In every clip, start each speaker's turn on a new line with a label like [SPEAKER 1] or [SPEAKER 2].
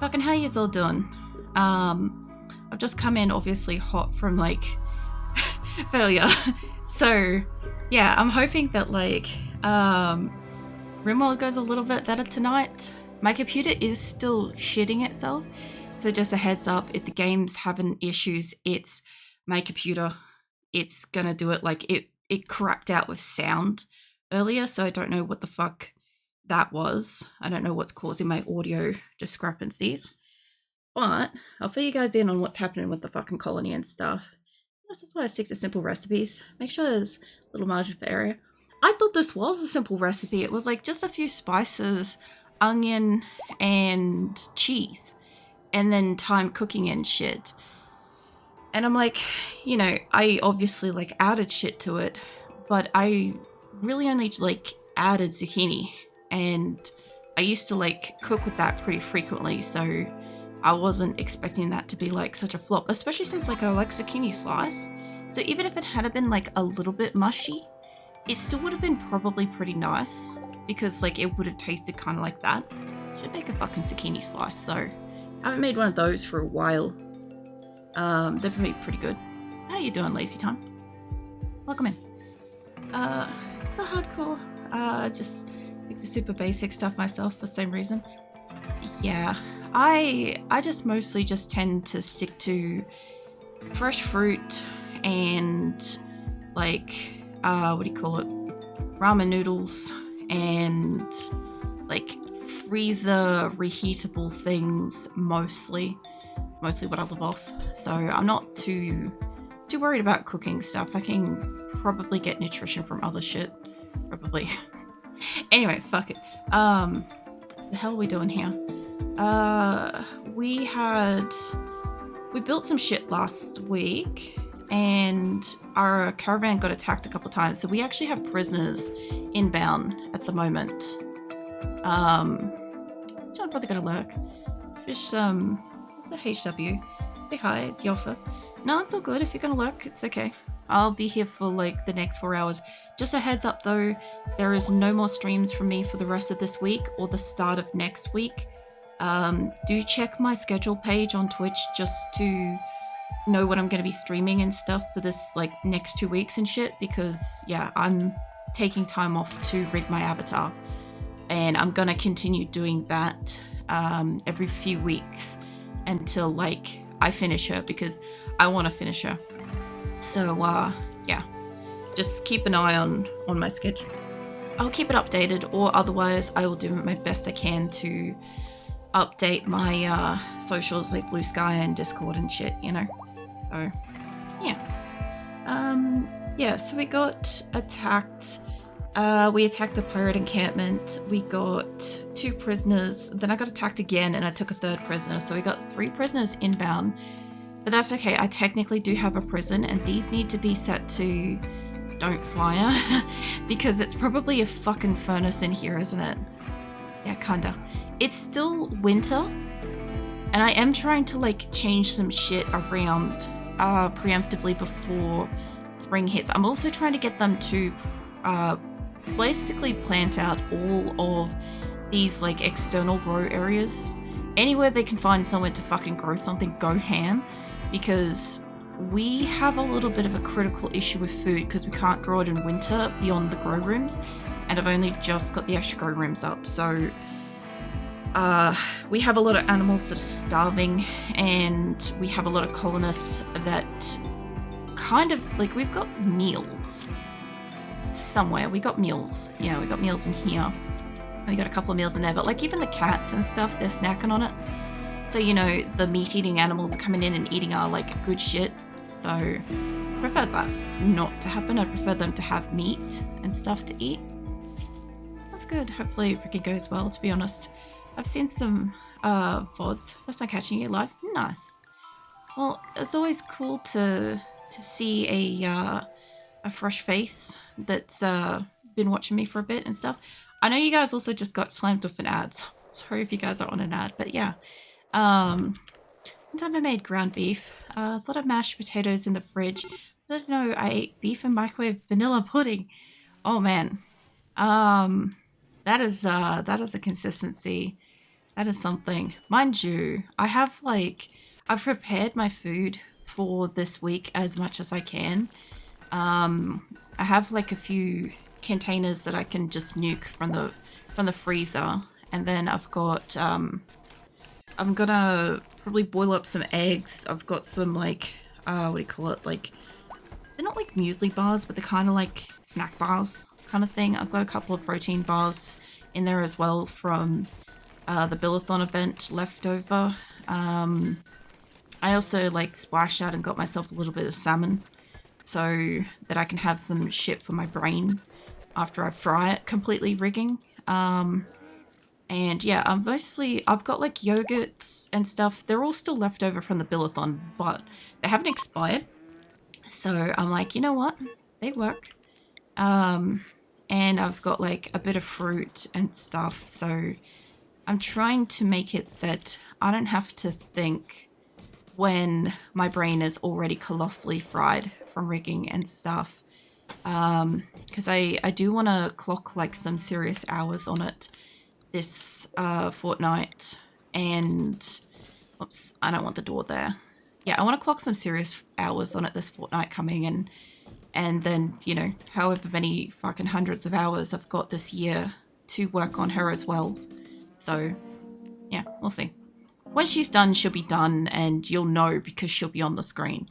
[SPEAKER 1] Fucking how yous all doing? I've just come in obviously hot from like failure. So yeah, I'm hoping that like RimWorld goes a little bit better tonight. My computer is still shitting itself. So just a heads up, if the game's having issues, it's my computer. It's gonna do it. Like it crapped out with sound earlier, so I don't know what the fuck that was. I don't know what's causing my audio discrepancies. But I'll fill you guys in on what's happening with the fucking colony and stuff. That's why I stick to simple recipes. Make sure there's a little margin for error. I thought this was a simple recipe. It was like just a few spices, onion, and cheese. And then time cooking and shit. And I'm like, you know, I obviously like added shit to it. But I really only like added zucchini. And I used to like cook with that pretty frequently. So I wasn't expecting that to be like such a flop, especially since like I like zucchini slice. So even if it had been like a little bit mushy, it still would have been probably pretty nice because like it would have tasted kind of like that. Should make a fucking zucchini slice. So I haven't made one of those for a while. They're pretty good. How you doing, Lazy Time? Welcome in. For hardcore, just think the super basic stuff myself for the same reason. Yeah. I just mostly just tend to stick to fresh fruit and like what do you call it, ramen noodles and like freezer reheatable things. Mostly what I live off, so I'm not too worried about cooking stuff. I can probably get nutrition from other shit, probably. Anyway, fuck it. The hell are we doing here? We built some shit last week and our caravan got attacked a couple times, so we actually have prisoners inbound at the moment. Is John probably gonna lurk? Fish, what's a HW? Say hi, it's your first. No, it's all good. If you're gonna lurk, it's okay. I'll be here for like the next 4 hours. Just a heads up though, there is no more streams from me for the rest of this week or the start of next week. Do check my schedule page on Twitch just to know what I'm going to be streaming and stuff for this like next 2 weeks and shit, because yeah, I'm taking time off to rig my avatar and I'm going to continue doing that every few weeks until like I finish her, because I want to finish her. So yeah, just keep an eye on my schedule. I'll keep it updated, or otherwise I will do my best I can to update my socials like Blue Sky and Discord and shit, you know. So yeah, so we got attacked. We attacked a pirate encampment. We got 2 prisoners. Then I got attacked again and I took a 3rd prisoner. So we got 3 prisoners inbound. But that's okay. I technically do have a prison and these need to be set to don't fire because it's probably a fucking furnace in here, isn't it? Yeah, kinda. It's still winter and I am trying to like change some shit around preemptively before spring hits. I'm also trying to get them to basically plant out all of these like external grow areas. Anywhere they can find somewhere to fucking grow something, go ham, because we have a little bit of a critical issue with food because we can't grow it in winter beyond the grow rooms, and I've only just got the extra grow rooms up, so we have a lot of animals that are starving, and we have a lot of colonists that kind of like, we've got meals somewhere. We got meals. Yeah, we got meals in here. We got a couple of meals in there, but like even the cats and stuff, they're snacking on it. So, you know, the meat-eating animals coming in and eating our like good shit. So I prefer that not to happen. I prefer them to have meat and stuff to eat. That's good. Hopefully it freaking goes well, to be honest. I've seen some VODs. First time catching you live. Nice. Well, it's always cool to see a fresh face that's been watching me for a bit and stuff. I know you guys also just got slammed with an ad. So sorry if you guys are on an ad, but yeah. One time I made ground beef. A lot of mashed potatoes in the fridge. I don't know, I ate beef and microwave vanilla pudding. Oh man. That is a consistency That is something. Mind you, I've prepared my food for this week as much as I can. I have like a few containers that I can just nuke from the freezer, and then I've got I'm gonna probably boil up some eggs. I've got some like what do you call it? Like, they're not like muesli bars, but they're kind of like snack bars kind of thing. I've got a couple of protein bars in there as well from the Billathon event leftover. I also like splashed out and got myself a little bit of salmon so that I can have some shit for my brain after I fry it completely rigging. And yeah, I've got like yogurts and stuff. They're all still left over from the Billathon, but they haven't expired. So I'm like, you know what? They work. And I've got like a bit of fruit and stuff. So I'm trying to make it that I don't have to think when my brain is already colossally fried from rigging and stuff. Because I do want to clock like some serious hours on it this fortnight. And oops, I don't want the door there. Yeah, I want to clock some serious hours on it this fortnight coming, and then, you know, however many fucking hundreds of hours I've got this year to work on her as well. So yeah, we'll see. When she's done, she'll be done, and you'll know because she'll be on the screen.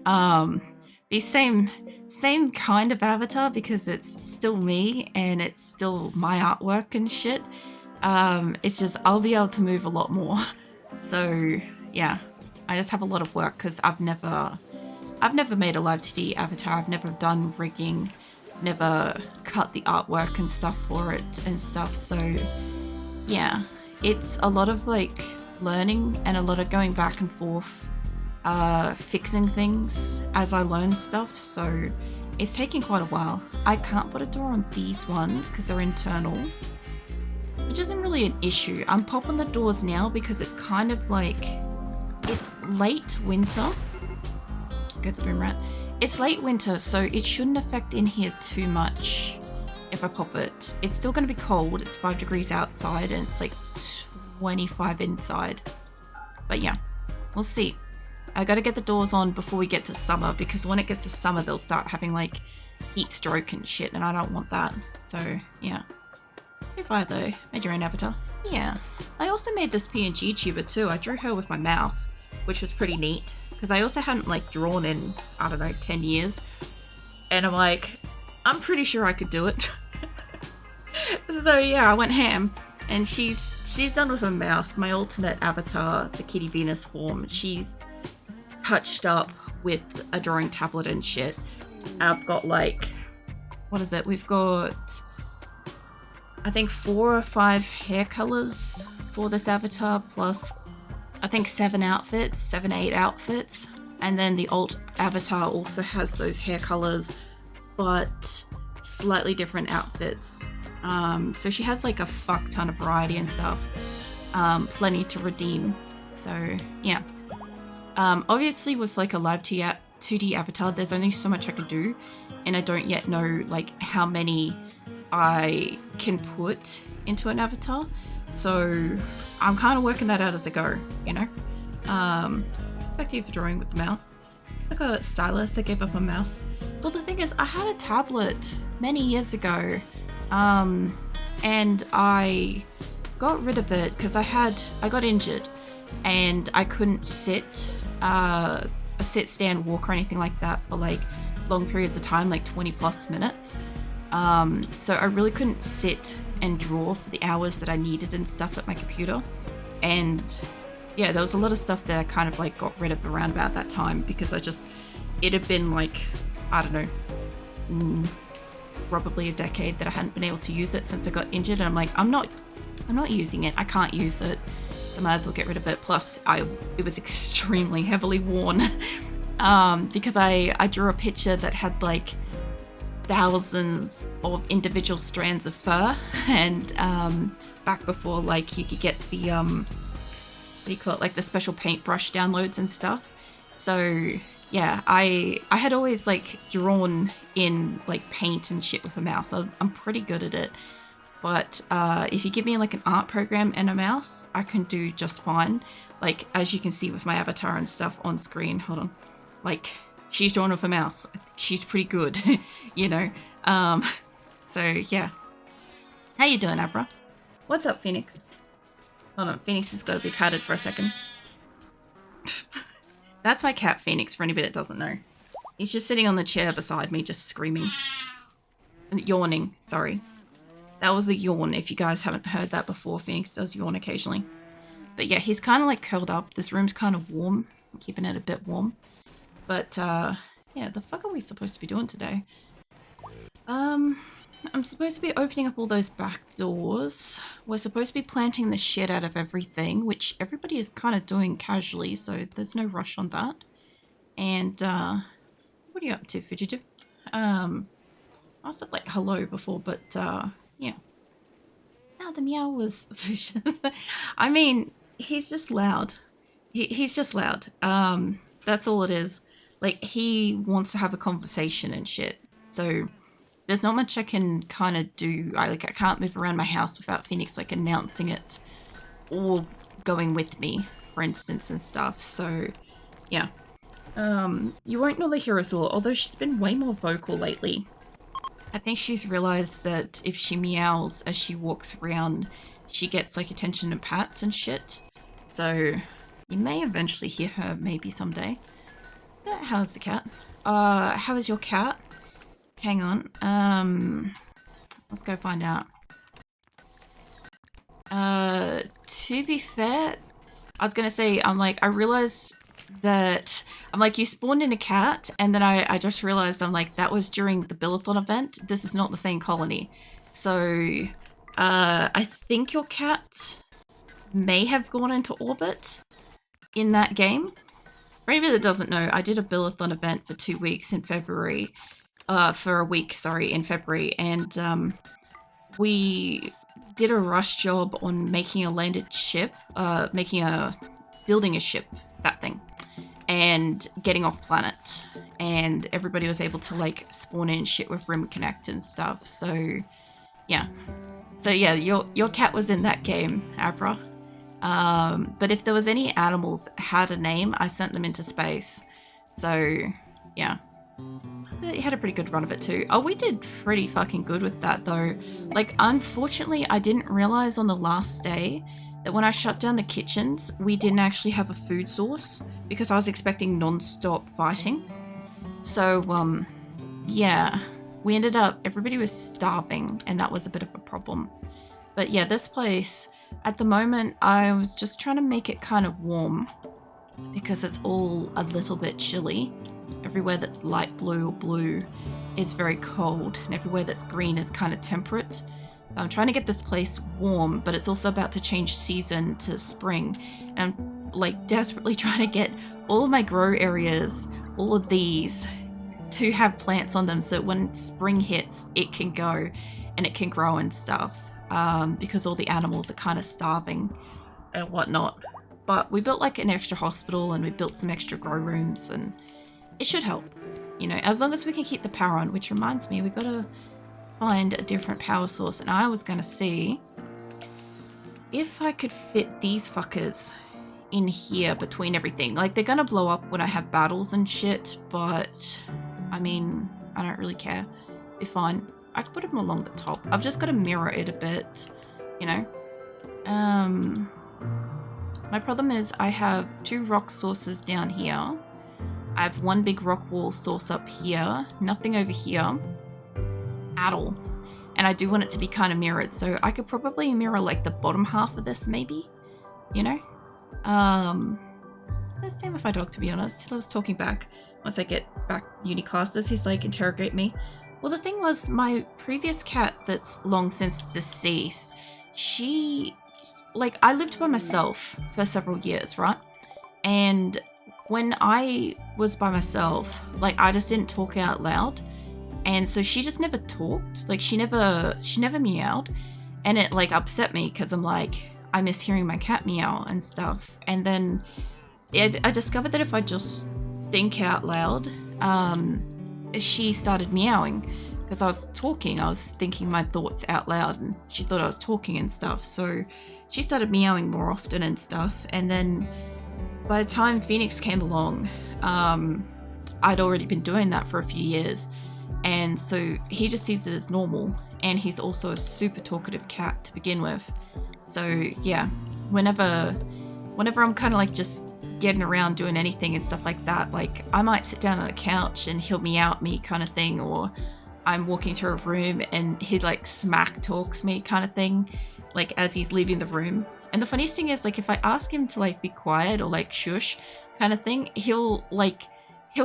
[SPEAKER 1] The same kind of avatar, because it's still me and it's still my artwork and shit. It's just I'll be able to move a lot more. So yeah, I just have a lot of work because I've never made a live 2D avatar. I've never done rigging, never cut the artwork and stuff for it and stuff. So yeah, it's a lot of like learning and a lot of going back and forth, fixing things as I learn stuff. So it's taking quite a while. I can't put a door on these ones because they're internal, which isn't really an issue. I'm popping the doors now because it's kind of like, it's late winter. Goes boom rat. It's late winter, so it shouldn't affect in here too much if I pop it. It's still going to be cold. It's 5 degrees outside and it's like 25 inside. But yeah, we'll see. I got to get the doors on before we get to summer, because when it gets to summer, they'll start having like heat stroke and shit, and I don't want that. So yeah. Pretty fire though. Made your own avatar. Yeah. I also made this PNG tuber too. I drew her with my mouse, which was pretty neat, because I also hadn't like drawn in, I don't know, 10 years. And I'm like, I'm pretty sure I could do it. So yeah, I went ham. And she's done with a mouse. My alternate avatar, the Kitty Venus form, she's touched up with a drawing tablet and shit. I've got like, what is it? We've got, I think 4 or 5 hair colors for this avatar, plus I think 7 outfits, 8 outfits. And then the alt avatar also has those hair colors, but slightly different outfits. So she has like a fuck ton of variety and stuff. Plenty to redeem. So yeah. Obviously with like a live 2D avatar, there's only so much I can do, and I don't yet know like how many I can put into an avatar. So I'm kind of working that out as I go, you know. Back to you for drawing with the mouse. I got a stylus, I gave up my mouse. Well, the thing is, I had a tablet many years ago, and I got rid of it because I got injured and I couldn't sit, a sit, stand, walk or anything like that for like long periods of time, like 20 plus minutes. So I really couldn't sit and draw for the hours that I needed and stuff at my computer. And yeah, there was a lot of stuff that I kind of like got rid of around about that time, because it had been like, I don't know, probably a decade that I hadn't been able to use it since I got injured. And I'm like, I'm not using it. I can't use it. So I might as well get rid of it. Plus it was extremely heavily worn, because I drew a picture that had like thousands of individual strands of fur, and back before like you could get the what do you call it, like the special paintbrush downloads and stuff. So yeah, I had always like drawn in like paint and shit with a mouse. I'm pretty good at it. But if you give me like an art program and a mouse, I can do just fine. Like, as you can see with my avatar and stuff on screen, hold on. Like, she's drawn with a mouse. She's pretty good, you know? So yeah. How you doing, Abra? What's up, Phoenix? Hold on, Phoenix has got to be patted for a second. That's my cat, Phoenix, for anybody that doesn't know. He's just sitting on the chair beside me, just screaming. Yawning, sorry. That was a yawn. If you guys haven't heard that before, Phoenix does yawn occasionally. But yeah, he's kind of like curled up. This room's kind of warm. I'm keeping it a bit warm. But yeah, the fuck are we supposed to be doing today? I'm supposed to be opening up all those back doors. We're supposed to be planting the shit out of everything, which everybody is kind of doing casually, so there's no rush on that. And what are you up to, Fugitive? I said like hello before, but yeah. Now the meow was vicious. I mean, he's just loud. He's just loud. That's all it is. Like, he wants to have a conversation and shit. So there's not much I can kind of do. I can't move around my house without Phoenix like announcing it or going with me, for instance, and stuff. So yeah. You won't normally hear Asora, although she's been way more vocal lately. I think she's realized that if she meows as she walks around, she gets like attention and pats and shit. So you may eventually hear her maybe someday. How's the cat? How is your cat? Hang on. Let's go find out. To be fair, I was gonna say, I realized that, you spawned in a cat, and then I just realized, that was during the Billathon event. This is not the same colony. So, I think your cat may have gone into orbit in that game. For anybody that doesn't know, I did a Billathon event for 2 weeks in February. For a week, sorry, in February, and we did a rush job on making a landed ship, building a ship, that thing, and getting off planet, and everybody was able to like spawn in shit with Rim Connect and stuff. So yeah, your cat was in that game, Abra. But if there was any animals that had a name, I sent them into space. So yeah. He had a pretty good run of it too. Oh, we did pretty fucking good with that though. Like, unfortunately, I didn't realize on the last day that when I shut down the kitchens, we didn't actually have a food source because I was expecting non-stop fighting. So, yeah, we ended up, everybody was starving, and that was a bit of a problem. But yeah, this place, at the moment, I was just trying to make it kind of warm because it's all a little bit chilly. Everywhere that's light blue or blue is very cold, and everywhere that's green is kind of temperate. So I'm trying to get this place warm, but it's also about to change season to spring. And I'm like desperately trying to get all of my grow areas, all of these, to have plants on them so when spring hits, it can go and it can grow and stuff. Because all the animals are kind of starving and whatnot. But we built like an extra hospital, and we built some extra grow rooms, and it should help, you know, as long as we can keep the power on, which reminds me, we gotta find a different power source. And I was gonna see if I could fit these fuckers in here between everything. Like, they're gonna blow up when I have battles and shit, but I mean, I don't really care. Be fine. I could put them along the top. I've just got to mirror it a bit, you know. My problem is I have 2 rock sources down here. I have 1 big rock wall source up here. Nothing over here at all. And I do want it to be kind of mirrored. So I could probably mirror like the bottom half of this maybe, you know. The same with my dog, to be honest. He loves talking back. Once I get back uni classes, he's like, interrogate me. Well, the thing was, my previous cat that's long since deceased, she, like, I lived by myself for several years, right? And when I was by myself, like, I just didn't talk out loud. And so she just never talked. Like, she never meowed. And it, like, upset me because I'm like, I miss hearing my cat meow and stuff. And then I discovered that if I just think out loud, she started meowing, because I was talking, I was thinking my thoughts out loud, and she thought I was talking and stuff. So she started meowing more often and stuff. And then by the time Phoenix came along, I'd already been doing that for a few years. And so he just sees it as normal. And he's also a super talkative cat to begin with. So yeah, whenever I'm kind of like just getting around doing anything and stuff like that, like I might sit down on a couch and he'll meow at me kind of thing, or I'm walking through a room and he like smack talks me kind of thing, like as he's leaving the room. And the funniest thing is, like, if I ask him to like be quiet or like shush kind of thing, he'll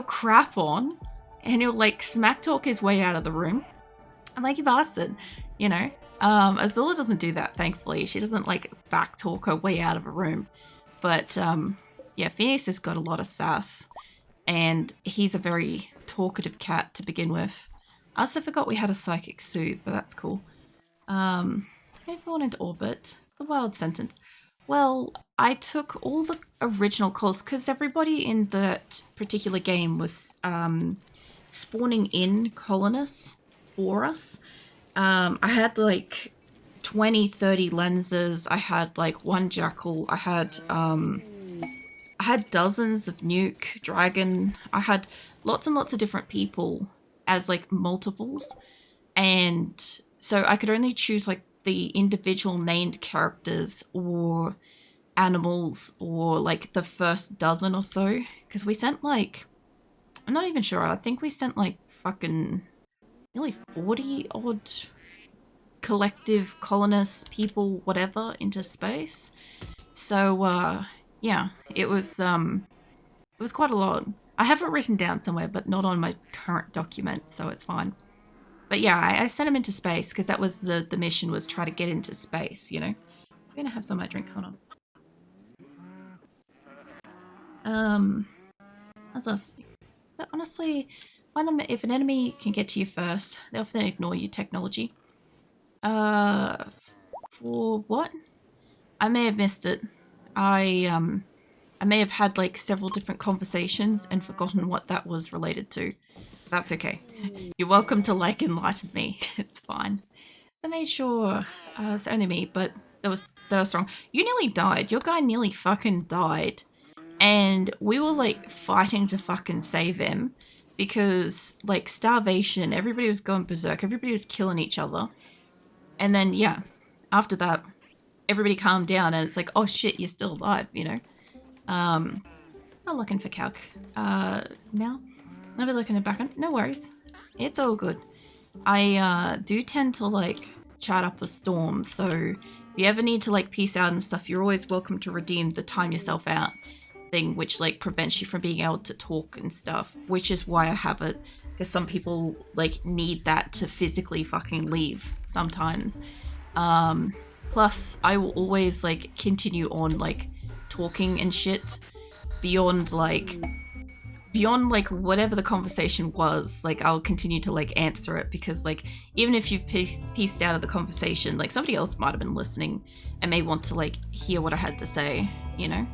[SPEAKER 1] crap on and he'll like smack talk his way out of the room. I'm like, you bastard, you know. Azula doesn't do that, thankfully. She doesn't like back talk her way out of a room. But yeah, Phoenix has got a lot of sass, and he's a very talkative cat to begin with. I also forgot we had a psychic soothe, but that's cool. Everyone into orbit. It's a wild sentence. Well, I took all the original calls because everybody in that particular game was spawning in colonists for us. I had like 20, 30 lenses. I had like one jackal. I had dozens of nuke, dragon. I had lots and lots of different people as like multiples. And so I could only choose like the individual named characters or animals, or like the first dozen or so. Because we sent like, I'm not even sure. I think we sent like fucking nearly 40 odd collective colonists, people, whatever, into space. So yeah, it was quite a lot. I have it written down somewhere, but not on my current document, so it's fine. But yeah, I sent him into space because that was the mission, was try to get into space, you know. I'm gonna have some of my drink. Hold on. Honestly, if an enemy can get to you first, they often ignore your technology. For what? I may have missed it. I may have had like several different conversations and forgotten what that was related to. That's okay. You're welcome to like enlighten me. It's fine. I made sure it's only me, but that was wrong. You nearly died. Your guy nearly fucking died. And we were like fighting to fucking save him because like starvation, everybody was going berserk, everybody was killing each other. And then yeah, after that, everybody calmed down and it's like, oh shit, you're still alive, you know? Not looking for calc. Now? I'll be looking at back on. No worries. It's all good. I do tend to like chat up a storm, so if you ever need to like peace out and stuff, you're always welcome to redeem the time yourself out thing, which like prevents you from being able to talk and stuff, which is why I have it, because some people like need that to physically fucking leave sometimes. Plus I will always like continue on like talking and shit beyond like whatever the conversation was. Like I'll continue to like answer it, because like even if you've pieced out of the conversation, like somebody else might have been listening and may want to like hear what I had to say, you know.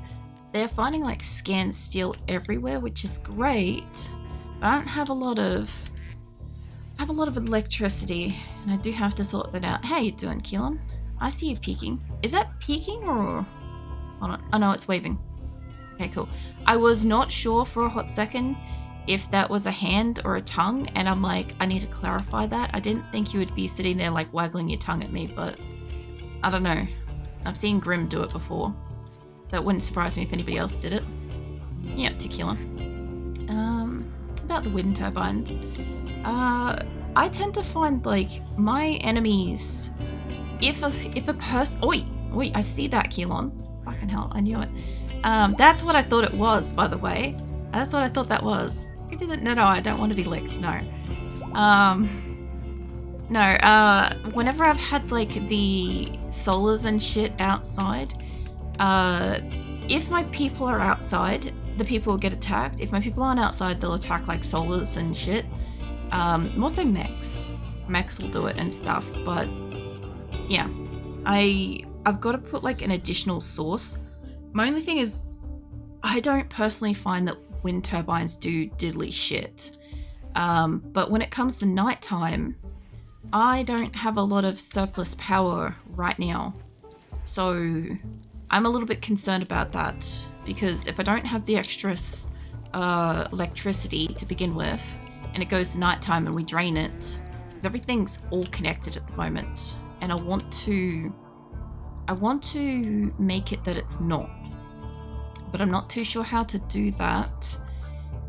[SPEAKER 1] They're finding like scan steel everywhere, which is great, but I don't have a lot of electricity, and I do have to sort that out. How you doing, Keelan? I see you peeking. Is that peeking or? Hold on. Oh no, it's waving. Okay, cool. I was not sure for a hot second if that was a hand or a tongue, and I'm like, I need to clarify that. I didn't think you would be sitting there like waggling your tongue at me, but I don't know. I've seen Grim do it before, so it wouldn't surprise me if anybody else did it. Yep, tequila. About the wind turbines. I tend to find like my enemies, if a person, oi, I see that, Keelan. Fucking hell, I knew it. That's what I thought it was, by the way. That's what I thought that was. You did that? No, I don't want to be licked. No. Whenever I've had like the solars and shit outside, if my people are outside, the people will get attacked. If my people aren't outside, they'll attack like solars and shit. More so mechs. Mechs will do it and stuff, but yeah. I've got to put like an additional source. My only thing is, I don't personally find that wind turbines do diddly shit. But when it comes to nighttime, I don't have a lot of surplus power right now. So I'm a little bit concerned about that, because if I don't have the extra electricity to begin with, and it goes to nighttime and we drain it, because everything's all connected at the moment, and I want to make it that it's not, but I'm not too sure how to do that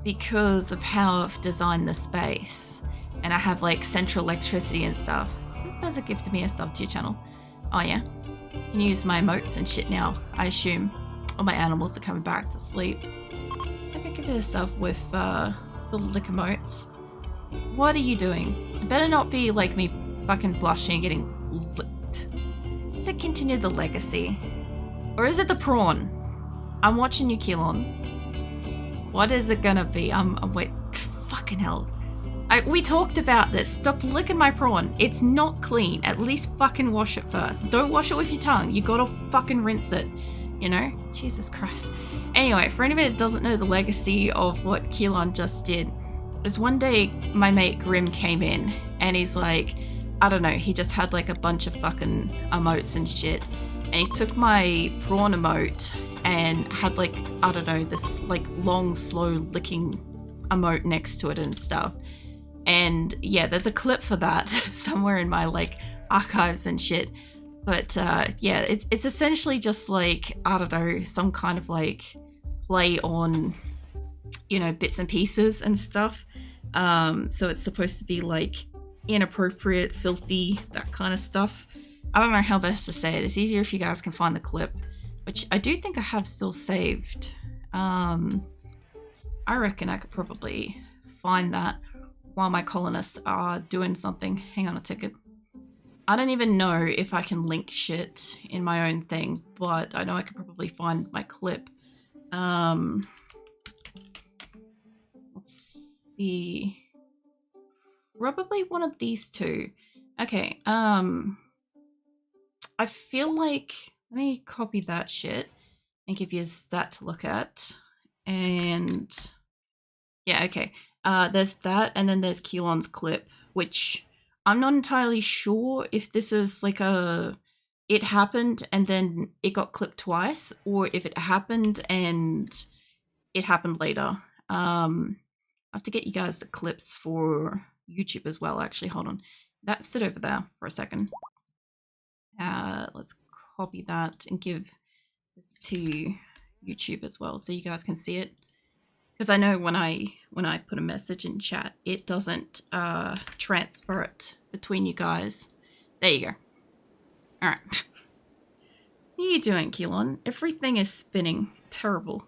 [SPEAKER 1] because of how I've designed the space, and I have like central electricity and stuff. This person gifted me a sub to your channel. Oh yeah, you can use my emotes and shit now, I assume. All my animals are coming back to sleep. I think I give it a sub with the lick emotes. What are you doing? It better not be like me fucking blushing and getting licked. Is it continue the legacy? Or is it the prawn? I'm watching you, Keelon. What is it gonna be? Wait, fucking hell. We talked about this. Stop licking my prawn. It's not clean. At least fucking wash it first. Don't wash it with your tongue. You gotta fucking rinse it. You know? Jesus Christ. Anyway, for anybody that doesn't know the legacy of what Keelon just did, is one day my mate Grim came in and he's like, I don't know, he just had like a bunch of fucking emotes and shit. And he took my prawn emote and had like, I don't know, this like long, slow licking emote next to it and stuff. And yeah, there's a clip for that somewhere in my like archives and shit. But yeah, it's essentially just like, I don't know, some kind of like play on, you know, bits and pieces and stuff. So it's supposed to be like inappropriate, filthy, that kind of stuff. I don't know how best to say it. It's easier if you guys can find the clip, which I do think I have still saved. I reckon I could probably find that while my colonists are doing something. Hang on a ticket. I don't even know if I can link shit in my own thing, but I know I could probably find my clip. Let's see. Probably one of these two. Okay, I feel like, let me copy that shit and give you that to look at. And yeah, okay. There's that, and then there's Keelon's clip, which I'm not entirely sure if this is like it happened and then it got clipped twice, or if it happened and it happened later. I have to get you guys the clips for YouTube as well, actually. Hold on. That sit over there for a second. Let's copy that and give this to YouTube as well so you guys can see it. Because I know when I put a message in chat, it doesn't transfer it between you guys. There you go. All right. What are you doing, Keelon? Everything is spinning. Terrible.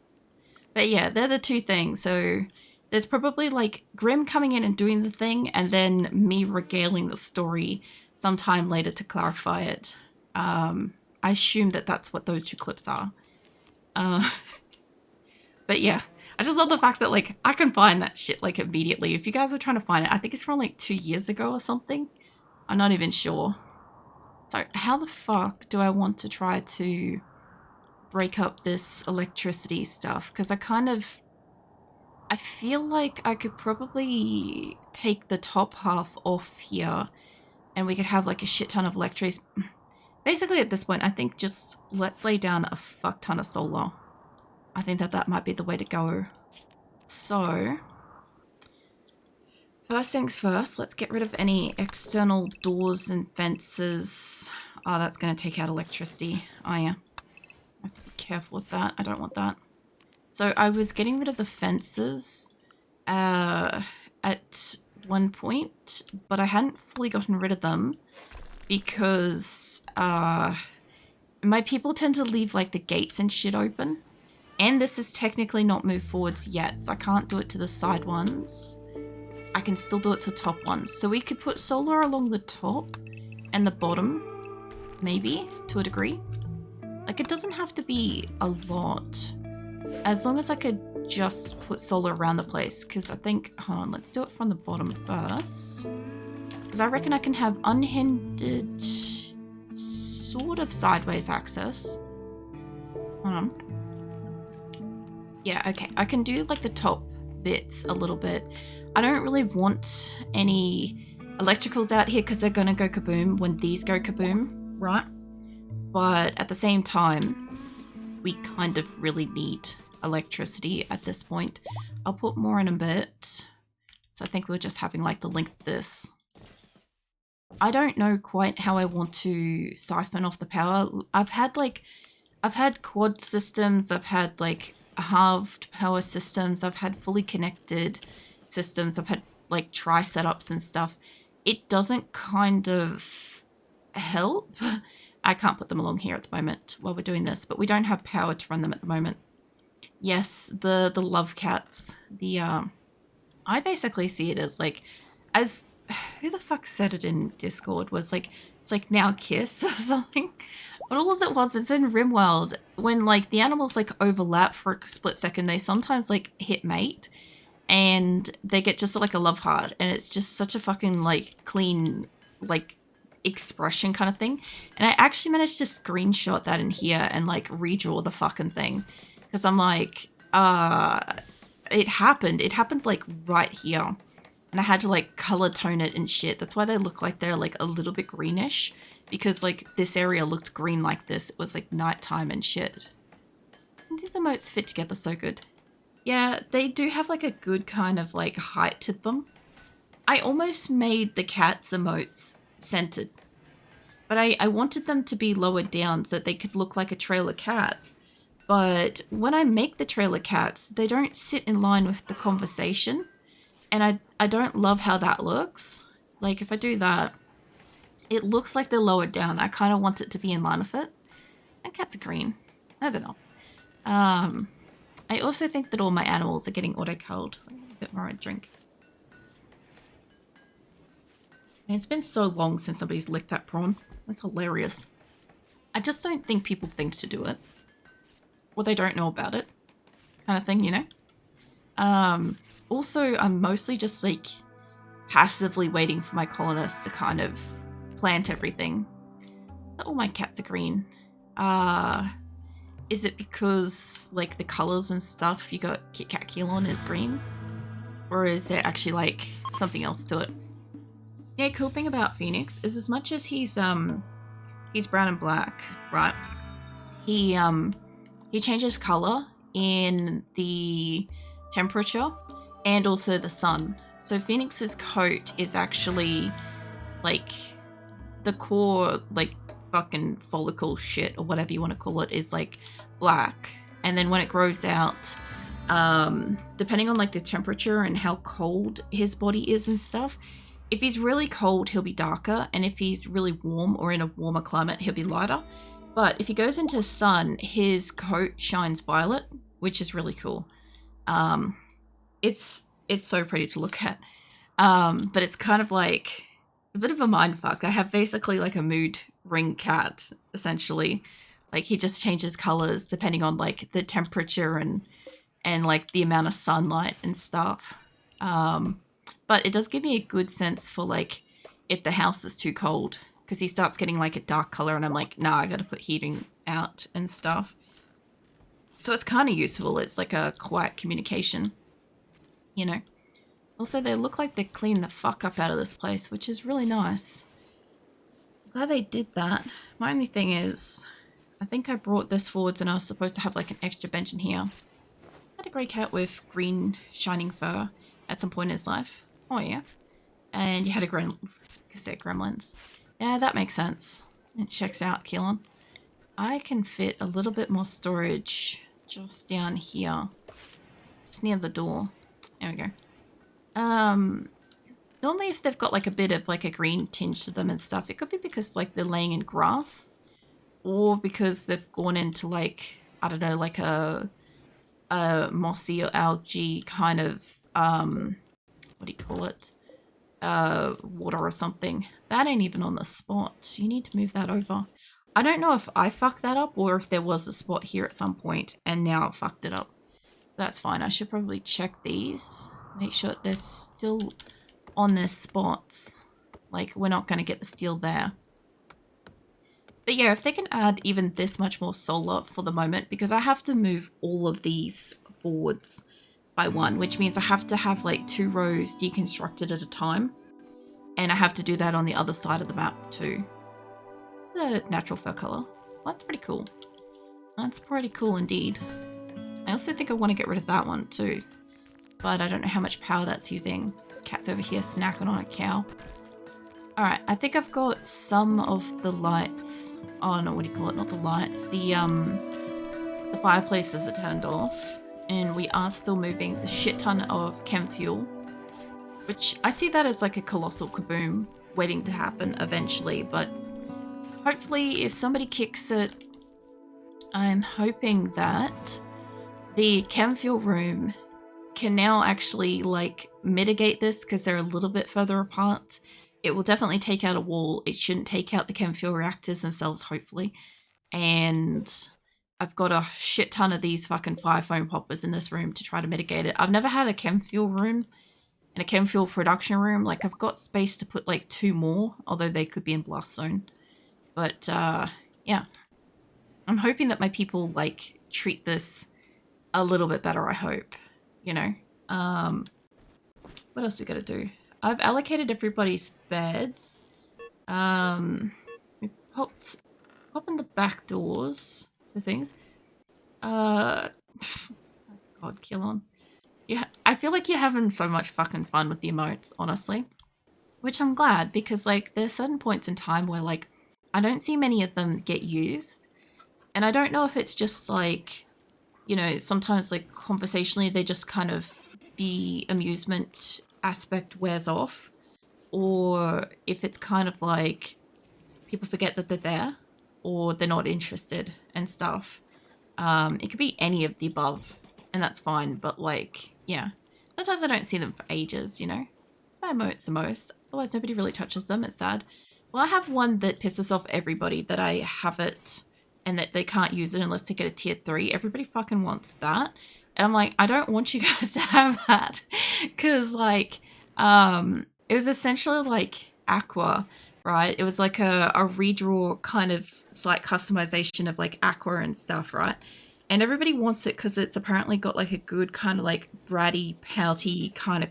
[SPEAKER 1] But yeah, they're the two things. So there's probably like Grim coming in and doing the thing, and then me regaling the story sometime later to clarify it. I assume that that's what those two clips are. But yeah. I just love the fact that, like, I can find that shit, like, immediately. If you guys are trying to find it, I think it's from, like, 2 years ago or something. I'm not even sure. So, how the fuck do I want to try to break up this electricity stuff? Because I feel like I could probably take the top half off here, and we could have, like, a shit ton of electricity. Basically, at this point, I think just let's lay down a fuck ton of solar. I think that might be the way to go. So, first things first, let's get rid of any external doors and fences. Oh, that's going to take out electricity. Oh, yeah. I have to be careful with that. I don't want that. So, I was getting rid of the fences at one point, but I hadn't fully gotten rid of them because my people tend to leave, like, the gates and shit open. And this is technically not moved forwards yet, so I can't do it to the side ones. I can still do it to top ones. So we could put solar along the top and the bottom, maybe, to a degree. Like, it doesn't have to be a lot. As long as I could just put solar around the place, because I think, hold on, let's do it from the bottom first. Because I reckon I can have unhindered, sort of sideways access. Hold on. Yeah, okay. I can do like the top bits a little bit. I don't really want any electricals out here because they're going to go kaboom when these go kaboom, right? But at the same time, we kind of really need electricity at this point. I'll put more in a bit. So I think we're just having like the link this. I don't know quite how I want to siphon off the power. I've had quad systems, I've had like halved power systems, I've had fully connected systems, I've had like tri setups and stuff. It doesn't kind of help. I can't put them along here at the moment while we're doing this, but we don't have power to run them at the moment. Yes, the love cats. I basically see it as like, as who the fuck said it in Discord was like, it's like now kiss or something. But all it was is in RimWorld, when like the animals like overlap for a split second, they sometimes like hit mate and they get just like a love heart, and it's just such a fucking like clean like expression kind of thing. And I actually managed to screenshot that in here and like redraw the fucking thing because I'm like, it happened like right here. And I had to like color tone it and shit. That's why they look like they're like a little bit greenish, because like this area looked green like this. It was like nighttime and shit. And these emotes fit together so good. Yeah, they do have like a good kind of like height to them. I almost made the cats emotes centered, but I wanted them to be lowered down so that they could look like a trail of cats. But when I make the trail of cats, they don't sit in line with the conversation. And I don't love how that looks. Like if I do that, it looks like they're lowered down. I kind of want it to be in line with it. And cats are green. I don't know. I also think that all my animals are getting auto-culled. A bit more of a drink. And it's been so long since somebody's licked that prawn. That's hilarious. I just don't think people think to do it. Or they don't know about it. Kind of thing, you know? Also, I'm mostly just like passively waiting for my colonists to kind of plant everything. All my cats are green. Is it because like the colors and stuff you got Kit Kat Keelon is green? Or is there actually like something else to it? Yeah, cool thing about Phoenix is as much as he's brown and black, right? He changes color in the temperature and also the sun. So Phoenix's coat is actually like the core like fucking follicle shit or whatever you want to call it is like black, and then when it grows out, depending on like the temperature and how cold his body is and stuff, if he's really cold he'll be darker, and if he's really warm or in a warmer climate he'll be lighter. But if he goes into sun, his coat shines violet, which is really cool. It's so pretty to look at, but it's kind of like it's a bit of a mind fuck. I have basically like a mood ring cat essentially. Like he just changes colors depending on like the temperature and like the amount of sunlight and stuff. But it does give me a good sense for like if the house is too cold, because he starts getting like a dark color and I'm like, nah, I gotta put heating out and stuff. So it's kind of useful. It's like a quiet communication, you know. Also, they look like they cleaned the fuck up out of this place, which is really nice. Glad they did that. My only thing is, I think I brought this forwards and I was supposed to have like an extra bench in here. I had a grey cat with green shining fur at some point in his life. Oh yeah. And you had a cassette gremlins. Yeah, that makes sense. It checks out, Keelan. I can fit a little bit more storage just down here. Just near the door. There we go. Normally if they've got like a bit of like a green tinge to them and stuff, it could be because like they're laying in grass, or because they've gone into like, I don't know, like a mossy or algae kind of, what do you call it? Water or something. That ain't even on the spot. You need to move that over. I don't know if I fucked that up or if there was a spot here at some point and now I fucked it up. That's fine. I should probably check these. Make sure they're still on their spots. Like, we're not going to get the steel there. But yeah, if they can add even this much more solar for the moment, because I have to move all of these forwards by one, which means I have to have like 2 rows deconstructed at a time. And I have to do that on the other side of the map too. The natural fur color. Well, that's pretty cool. That's pretty cool indeed. I also think I want to get rid of that one too. But I don't know how much power that's using. Cat's over here snacking on a cow. Alright, I think I've got some of the lights. Oh no, what do you call it? Not the lights. The fireplaces are turned off. And we are still moving a shit ton of chem fuel. Which I see that as like a colossal kaboom waiting to happen eventually. But hopefully if somebody kicks it, I'm hoping that the chem fuel room can now actually like mitigate this because they're a little bit further apart. It will definitely take out a wall. It shouldn't take out the chem fuel reactors themselves, hopefully. And I've got a shit ton of these fucking fire foam poppers in this room to try to mitigate it. I've never had a chem fuel room and a chem fuel production room. Like I've got space to put like 2 more, although they could be in blast zone. But yeah, I'm hoping that my people like treat this a little bit better, I hope. You know, what else we gotta do? I've allocated everybody's beds. We popped in the back doors to things. God, kill on. Yeah, I feel like you're having so much fucking fun with the emotes, honestly. Which I'm glad, because like there's certain points in time where like I don't see many of them get used. And I don't know if it's just like, you know, sometimes like conversationally they just kind of, the amusement aspect wears off, or if it's kind of like people forget that they're there or they're not interested and stuff. It could be any of the above and that's fine, but like, yeah, sometimes I don't see them for ages, you know. My emotes the most, otherwise nobody really touches them. It's sad. Well, I have one that pisses off everybody, that I have it and that they can't use it unless they get a tier 3. Everybody fucking wants that. And I'm like, I don't want you guys to have that. Because, like, it was essentially like Aqua, right? It was like a redraw kind of slight customization of like Aqua and stuff, right? And everybody wants it because it's apparently got like a good kind of like bratty, pouty kind of